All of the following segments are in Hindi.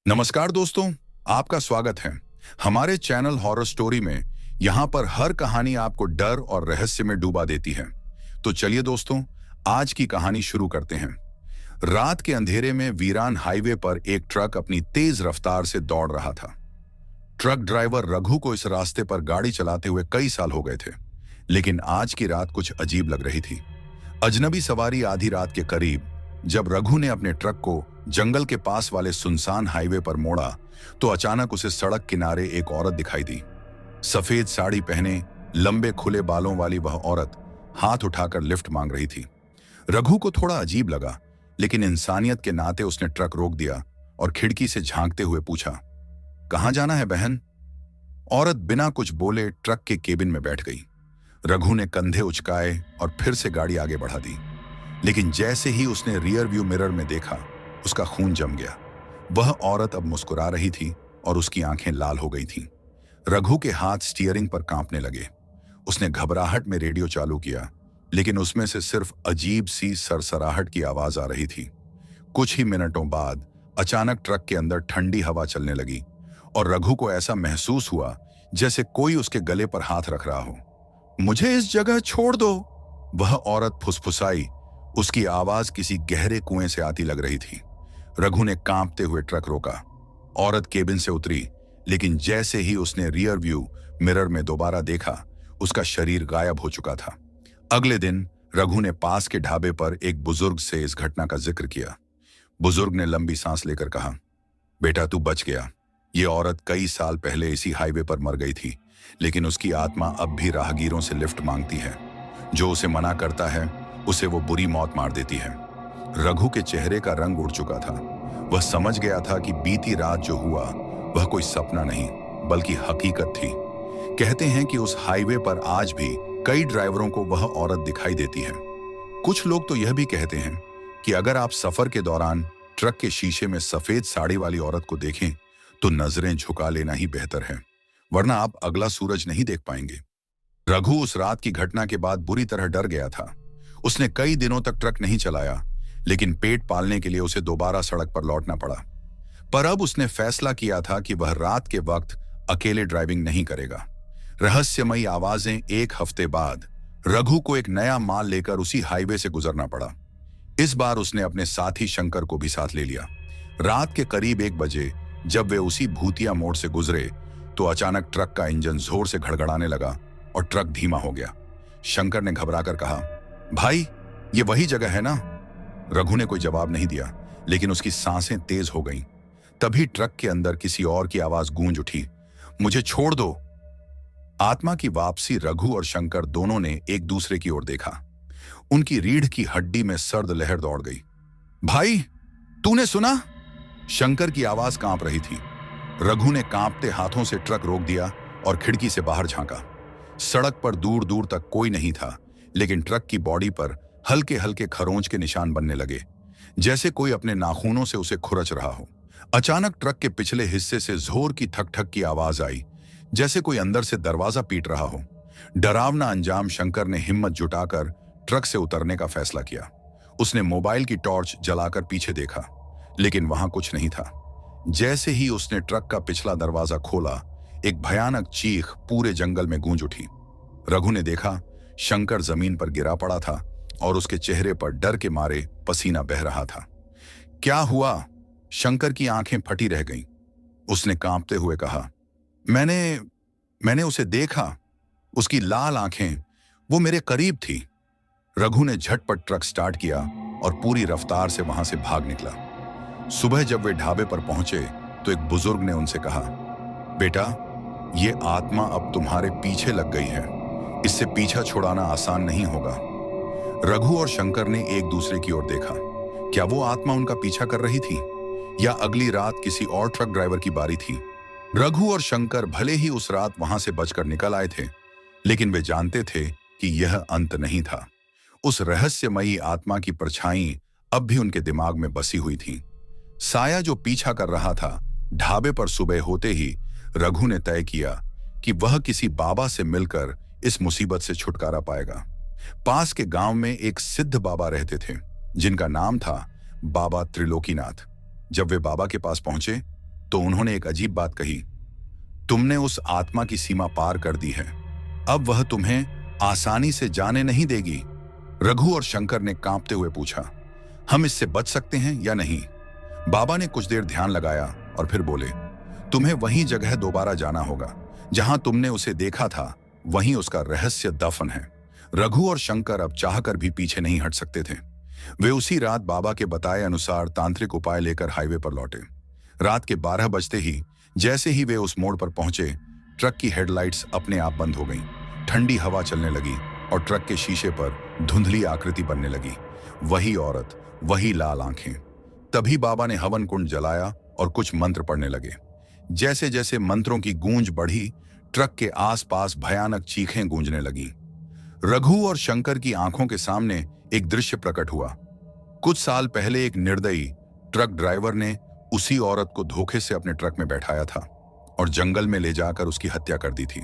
नमस्कार दोस्तों, आपका स्वागत है हमारे चैनल हॉरर स्टोरी में। यहाँ पर हर कहानी आपको डर और रहस्य में डूबा देती है। तो चलिए दोस्तों, आज की कहानी शुरू करते हैं। रात के अंधेरे में वीरान हाईवे पर एक ट्रक अपनी तेज रफ्तार से दौड़ रहा था। ट्रक ड्राइवर रघु को इस रास्ते पर गाड़ी चलाते हुए कई साल हो गए थे, लेकिन आज की रात कुछ अजीब लग रही थी। अजनबी सवारी आधी रात के करीब जब रघु ने अपने ट्रक को जंगल के पास वाले सुनसान हाईवे पर मोड़ा, तो अचानक उसे सड़क किनारे एक औरत दिखाई दी। सफेद साड़ी पहने, लंबे खुले बालों वाली वह औरत हाथ उठाकर लिफ्ट मांग रही थी। रघु को थोड़ा अजीब लगा, लेकिन इंसानियत के नाते उसने ट्रक रोक दिया और खिड़की से झांकते हुए पूछा, कहाँ जाना है बहन? औरत बिना कुछ बोले ट्रक के केबिन में बैठ गई। रघु ने कंधे उचकाए और फिर से गाड़ी आगे बढ़ा दी, लेकिन जैसे ही उसने रियर व्यू मिरर में देखा, उसका खून जम गया। वह औरत अब मुस्कुरा रही थी और उसकी आंखें लाल हो गई थीं। रघु के हाथ स्टीयरिंग पर कांपने लगे। उसने घबराहट में रेडियो चालू किया, लेकिन उसमें से सिर्फ अजीब सी सरसराहट की आवाज आ रही थी। कुछ ही मिनटों बाद अचानक ट्रक के अंदर ठंडी हवा चलने लगी और रघु को ऐसा महसूस हुआ जैसे कोई उसके गले पर हाथ रख रहा हो। मुझे इस जगह छोड़ दो, वह औरत फुसफुसाई। उसकी आवाज किसी गहरे कुएं से आती लग रही थी। रघु ने कांपते हुए ट्रक रोका। औरत केबिन से उतरी, लेकिन जैसे ही उसने रियर व्यू मिरर में दोबारा देखा, उसका शरीर गायब हो चुका था। अगले दिन रघु ने पास के ढाबे पर एक बुजुर्ग से इस घटना का जिक्र किया। बुजुर्ग ने लंबी सांस लेकर कहा, बेटा तू बच गया। ये औरत कई साल पहले इसी हाईवे पर मर गई थी, लेकिन उसकी आत्मा अब भी राहगीरों से लिफ्ट मांगती है। जो उसे मना करता है, उसे वो बुरी मौत मार देती है। रघु के चेहरे का रंग उड़ चुका था। वह समझ गया था कि बीती रात जो हुआ वह कोई सपना नहीं, बल्कि हकीकत थी। कहते हैं कि उस हाईवे पर आज भी कई ड्राइवरों को वह औरत दिखाई देती है। कुछ लोग तो यह भी कहते हैं कि अगर आप सफर के दौरान ट्रक के शीशे में सफेद साड़ी वाली औरत को देखें, तो नजरें झुका लेना ही बेहतर है, वरना आप अगला सूरज नहीं देख पाएंगे। रघु उस रात की घटना के बाद बुरी तरह डर गया था। उसने कई दिनों तक ट्रक नहीं चलाया, लेकिन पेट पालने के लिए उसे दोबारा सड़क पर लौटना पड़ा। पर अब उसने फैसला किया था कि वह रात के वक्त अकेले ड्राइविंग नहीं करेगा। रहस्यमयी आवाजें। एक हफ्ते बाद रघु को एक नया माल लेकर उसी हाईवे से गुजरना पड़ा। इस बार उसने अपने साथी शंकर को भी साथ ले लिया। रात के करीब 1 बजे जब वे उसी भूतिया मोड़ से गुजरे, तो अचानक ट्रक का इंजन जोर से घड़घड़ाने लगा और ट्रक धीमा हो गया। शंकर ने घबराकर कहा, भाई ये वही जगह है ना? रघु ने कोई जवाब नहीं दिया, लेकिन उसकी सांसें तेज हो गईं। तभी ट्रक के अंदर किसी और की आवाज गूंज उठी, मुझे छोड़ दो। आत्मा की वापसी। रघु और शंकर दोनों ने एक दूसरे की ओर देखा। उनकी रीढ़ की हड्डी में सर्द लहर दौड़ गई। भाई तूने सुना? शंकर की आवाज कांप रही थी। रघु ने कांपते हाथों से ट्रक रोक दिया और खिड़की से बाहर झांका। सड़क पर दूर दूर तक कोई नहीं था, लेकिन ट्रक की बॉडी पर हल्के हल्के खरोंच के निशान बनने लगे, जैसे कोई अपने नाखूनों से उसे खुरच रहा हो। अचानक ट्रक के पिछले हिस्से से जोर की ठक ठक की आवाज आई, जैसे कोई अंदर से दरवाजा पीट रहा हो। डरावना अंजाम। शंकर ने हिम्मत जुटाकर ट्रक से उतरने का फैसला किया। उसने मोबाइल की टॉर्च जलाकर पीछे देखा, लेकिन वहां कुछ नहीं था। जैसे ही उसने ट्रक का पिछला दरवाजा खोला, एक भयानक चीख पूरे जंगल में गूंज उठी। रघु ने देखा, शंकर जमीन पर गिरा पड़ा था और उसके चेहरे पर डर के मारे पसीना बह रहा था। क्या हुआ? शंकर की आंखें फटी रह गईं। उसने कांपते हुए कहा, मैंने उसे देखा। उसकी लाल आंखें, वो मेरे करीब थी। रघु ने झटपट ट्रक स्टार्ट किया और पूरी रफ्तार से वहां से भाग निकला। सुबह जब वे ढाबे पर पहुंचे, तो एक बुजुर्ग ने उनसे कहा, बेटा ये आत्मा अब तुम्हारे पीछे लग गई है। इससे पीछा छुड़ाना आसान नहीं होगा। रघु और शंकर ने एक दूसरे की ओर देखा। क्या वो आत्मा उनका पीछा कर रही थी, या अगली रात किसी और ट्रक ड्राइवर की बारी थी? रघु और शंकर भले ही उस रात वहां से बचकर निकल आए थे, लेकिन वे जानते थे कि यह अंत नहीं था। उस रहस्यमयी आत्मा की परछाई अब भी उनके दिमाग में बसी हुई थी। साया जो पीछा कर रहा था। ढाबे पर सुबह होते ही रघु ने तय किया कि वह किसी बाबा से मिलकर इस मुसीबत से छुटकारा पाएगा। पास के गांव में एक सिद्ध बाबा रहते थे, जिनका नाम था बाबा त्रिलोकीनाथ। जब वे बाबा के पास पहुंचे तो उन्होंने एक अजीब बात कही, तुमने उस आत्मा की सीमा पार कर दी है, अब वह तुम्हें आसानी से जाने नहीं देगी। रघु और शंकर ने कांपते हुए पूछा, हम इससे बच सकते हैं या नहीं? बाबा ने कुछ देर ध्यान लगाया और फिर बोले, तुम्हें वही जगह दोबारा जाना होगा जहां तुमने उसे देखा था, वहीं उसका रहस्य दफन है। रघु और शंकर अब चाहकर भी पीछे नहीं हट सकते थे। वे उसी रात बाबा के बताए अनुसार तांत्रिक उपाय लेकर हाईवे पर लौटे। रात के 12 बजते ही जैसे ही वे उस मोड़ पर पहुंचे, ट्रक की हेडलाइट्स अपने आप बंद हो गईं। ठंडी हवा चलने लगी और ट्रक के शीशे पर धुंधली आकृति बनने लगी। वही औरत, वही लाल आंखें। तभी बाबा ने हवन कुंड जलाया और कुछ मंत्र पढ़ने लगे। जैसे जैसे मंत्रों की गूंज बढ़ी, ट्रक के आसपास भयानक चीखें गूंजने लगी। रघु और शंकर की आंखों के सामने एक दृश्य प्रकट हुआ। कुछ साल पहले एक निर्दयी ट्रक ड्राइवर ने उसी औरत को धोखे से अपने ट्रक में बैठाया था और जंगल में ले जाकर उसकी हत्या कर दी थी।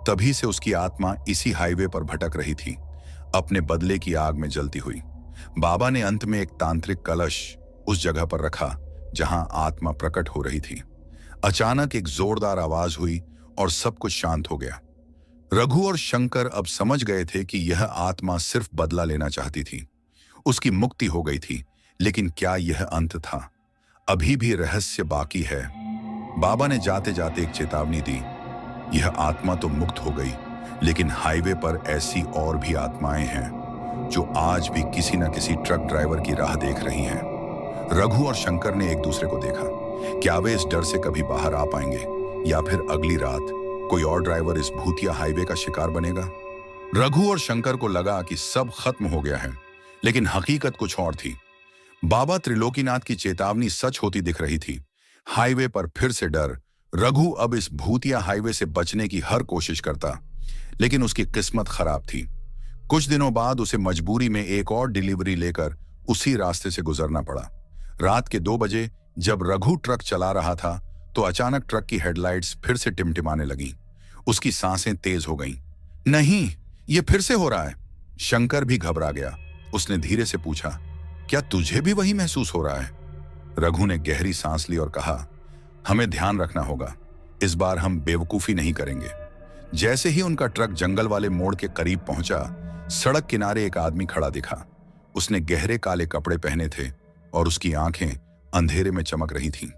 तभी से उसकी आत्मा इसी हाईवे पर भटक रही थी, अपने बदले की आग में जलती हुई। बाबा ने अंत में एक तांत्रिक कलश उस जगह पर रखा जहां आत्मा प्रकट हो रही थी। अचानक एक जोरदार आवाज हुई और सब कुछ शांत हो गया। रघु और शंकर अब समझ गए थे कि यह आत्मा सिर्फ बदला लेना चाहती थी। उसकी मुक्ति हो गई थी, लेकिन क्या यह अंत था? अभी भी रहस्य बाकी है। बाबा ने जाते जाते एक चेतावनी दी, यह आत्मा तो मुक्त हो गई, लेकिन हाईवे पर ऐसी और भी आत्माएं हैं जो आज भी किसी न किसी ट्रक ड्राइवर की राह देख रही हैं। रघु और शंकर ने एक दूसरे को देखा। क्या वे इस डर से कभी बाहर आ पाएंगे या फिर अगली रात कोई और ड्राइवर इस भूतिया हाईवे का शिकार बनेगा? रघु और शंकर को लगा कि सब खत्म हो गया है, लेकिन हकीकत कुछ और थी। बाबा त्रिलोकीनाथ की चेतावनी सच होती दिख रही थी। हाईवे पर फिर से डर। रघु अब इस भूतिया हाईवे से बचने की हर कोशिश करता, लेकिन उसकी किस्मत खराब थी। कुछ दिनों बाद उसे मजबूरी में एक और डिलीवरी लेकर उसी रास्ते से गुजरना पड़ा। रात के 2 बजे जब रघु ट्रक चला रहा था तो अचानक ट्रक की हेडलाइट्स फिर से टिमटिमाने लगी। उसकी सांसें तेज हो गईं। नहीं, ये फिर से हो रहा है। शंकर भी घबरा गया। उसने धीरे से पूछा, क्या तुझे भी वही महसूस हो रहा है? रघु ने गहरी सांस ली और कहा, हमें ध्यान रखना होगा, इस बार हम बेवकूफी नहीं करेंगे। जैसे ही उनका ट्रक जंगल वाले मोड़ के करीब पहुंचा, सड़क किनारे एक आदमी खड़ा दिखा। उसने गहरे काले कपड़े पहने थे और उसकी आंखें अंधेरे में चमक रही थीं।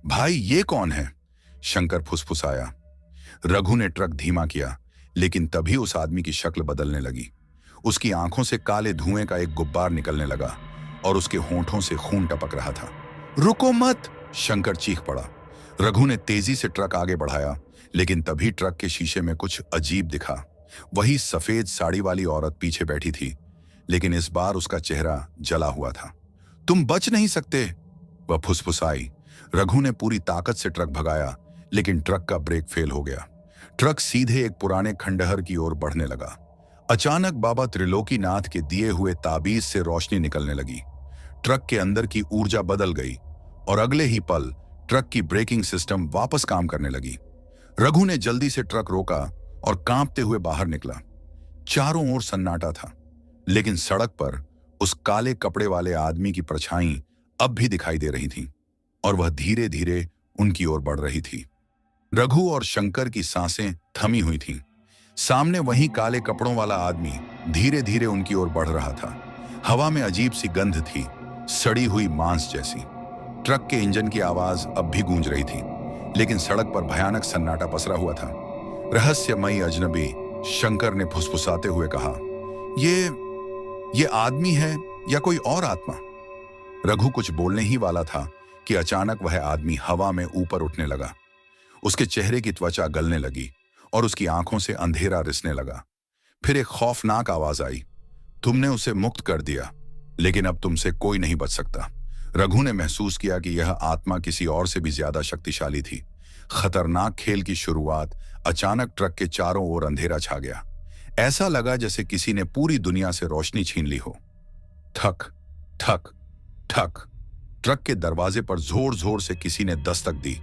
भाई, ये कौन है? शंकर फुसफुसाया। रघु ने ट्रक धीमा किया, लेकिन तभी उस आदमी की शक्ल बदलने लगी। उसकी आंखों से काले धुएं का एक गुब्बार निकलने लगा और उसके होंठों से खून टपक रहा था। रुको मत! शंकर चीख पड़ा। रघु ने तेजी से ट्रक आगे बढ़ाया, लेकिन तभी ट्रक के शीशे में कुछ अजीब दिखा। वही सफेद साड़ी वाली औरत पीछे बैठी थी, लेकिन इस बार उसका चेहरा जला हुआ था। तुम बच नहीं सकते, वह फुसफुसाई। रघु ने पूरी ताकत से ट्रक भगाया, लेकिन ट्रक का ब्रेक फेल हो गया। ट्रक सीधे एक पुराने खंडहर की ओर बढ़ने लगा। अचानक बाबा त्रिलोकीनाथ के दिए हुए ताबीज से रोशनी निकलने लगी। ट्रक के अंदर की ऊर्जा बदल गई और अगले ही पल ट्रक की ब्रेकिंग सिस्टम वापस काम करने लगी। रघु ने जल्दी से ट्रक रोका और कांपते हुए बाहर निकला। चारों ओर सन्नाटा था, लेकिन सड़क पर उस काले कपड़े वाले आदमी की परछाई अब भी दिखाई दे रही थी और वह धीरे धीरे उनकी ओर बढ़ रही थी। रघु और शंकर की सांसें थमी हुई थीं। सामने वही काले कपड़ों वाला आदमी धीरे धीरे उनकी ओर बढ़ रहा था। हवा में अजीब सी गंध थी, सड़ी हुई मांस जैसी। ट्रक के इंजन की आवाज अब भी गूंज रही थी, लेकिन सड़क पर भयानक सन्नाटा पसरा हुआ था। रहस्यमयी अजनबी, शंकर ने फुसफुसाते हुए कहा, ये आदमी है या कोई और आत्मा? रघु कुछ बोलने ही वाला था कि अचानक वह आदमी हवा में ऊपर उठने लगा। उसके चेहरे की त्वचा गलने लगी और उसकी आंखों से अंधेरा रिसने लगा। फिर एक खौफनाक आवाज आई, तुमने उसे मुक्त कर दिया, लेकिन अब तुमसे कोई नहीं बच सकता। रघु ने महसूस किया कि यह आत्मा किसी और से भी ज्यादा शक्तिशाली थी। खतरनाक खेल की शुरुआत। अचानक ट्रक के चारों ओर अंधेरा छा गया। ऐसा लगा जैसे किसी ने पूरी दुनिया से रोशनी छीन ली हो। ठक ठक ठक, ट्रक के दरवाजे पर जोर जोर से किसी ने दस्तक दी।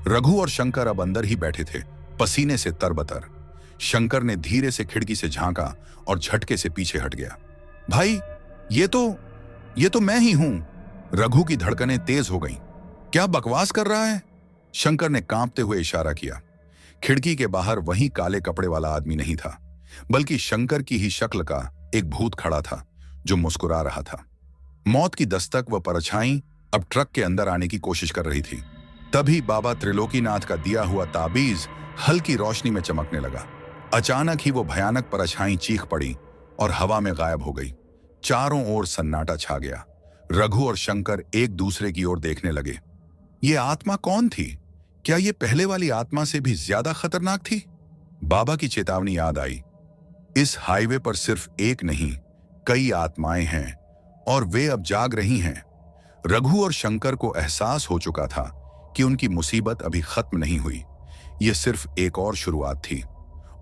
रघु और शंकर अब अंदर ही बैठे थे, पसीने से तरबतर। शंकर ने धीरे से खिड़की से झांका और झटके से पीछे हट गया। भाई, ये तो मैं ही हूं। रघु की धड़कनें तेज हो गईं। क्या बकवास कर रहा है? शंकर ने कांपते हुए इशारा किया। खिड़की के बाहर वही काले कपड़े वाला आदमी नहीं था, बल्कि शंकर की ही शक्ल का एक भूत खड़ा था जो मुस्कुरा रहा था। मौत की दस्तक व परछाई अब ट्रक के अंदर आने की कोशिश कर रही थी। तभी बाबा त्रिलोकीनाथ का दिया हुआ ताबीज हल्की रोशनी में चमकने लगा। अचानक ही वो भयानक परछाई चीख पड़ी और हवा में गायब हो गई। चारों ओर सन्नाटा छा गया। रघु और शंकर एक दूसरे की ओर देखने लगे। ये आत्मा कौन थी? क्या ये पहले वाली आत्मा से भी ज्यादा खतरनाक थी? बाबा की चेतावनी याद आई। इस हाईवे पर सिर्फ एक नहीं, कई आत्माएं हैं और वे अब जाग रही हैं। रघु और शंकर को एहसास हो चुका था कि उनकी मुसीबत अभी खत्म नहीं हुई। यह सिर्फ एक और शुरुआत थी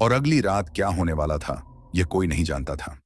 और अगली रात क्या होने वाला था, यह कोई नहीं जानता था।